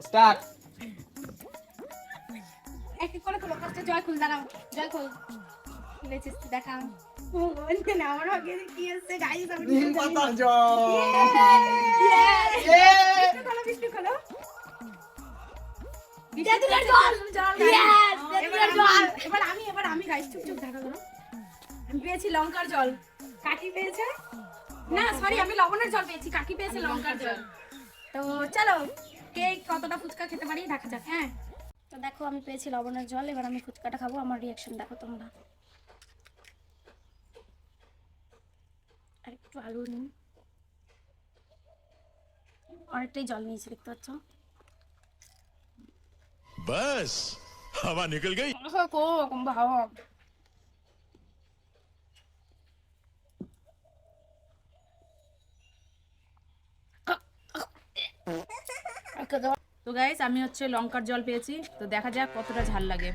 Start. এক এক করে খোলো, ফার্স্টে জয় খুল, দাঁড়াও জয় খুল, খুলেছিস তো দেখাও। ও বলতে না আমার আগে কি আছে গাইস, আমি নিম জানি না। পাতার জল। বিষ্ণু খোলো। তেঁতুলের জল। ইয়েস, তেঁতুলের জল। এবার আমি গাইস, চুপ চুপ থাকো ধরো। আমি পেয়েছি লঙ্কার জল, কাকি পেয়েছে না সরি আমি লবণের জল পেয়েছি, কাকি পেয়েছে লঙ্কার জল। তো চলো কে কতটা ফুচকা খেতে পারি দেখা যাক। হ্যাঁ তো দেখো আমি পেয়েছি লবণের জল, এবার আমি ফুচকাটা খাবো, আমার রিয়াকশন দেখো তোমরা। আর একটু আলু নিন, অনেকটাই জল নিয়েছি দেখতে পাচ্ছ। बस हवा निकल गई। কোরকম ভালো। তো গাইস আমি হচ্ছে লঙ্কার জল পেয়েছি, তো দেখা যাক কতটা ঝাল লাগে।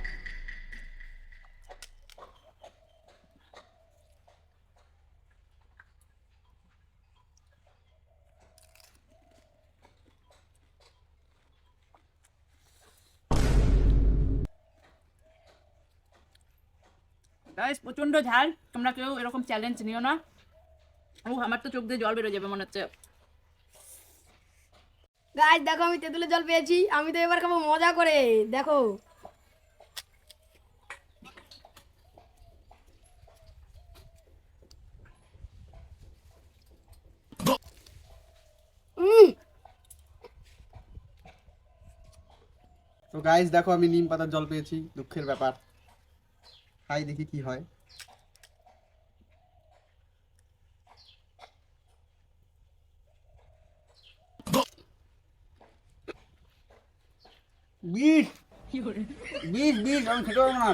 গাইস প্রচন্ড ঝাল, তোমরা কেউ এরকম চ্যালেঞ্জ নিও না। ও আমার তো চোখ দিয়ে জল বেরো যাবে মনে হচ্ছে। গাইস দেখো আমি তেঁতুলের জল পেয়েছি, আমি তো এবার খাবো মজা করে, দেখো। তো গাইস দেখো আমি নিম পাতার জল পেয়েছি, দুঃখের ব্যাপার। খাই দেখি কি হয়। বিষ বিষ বিষ, আমি খেতে পারবো না।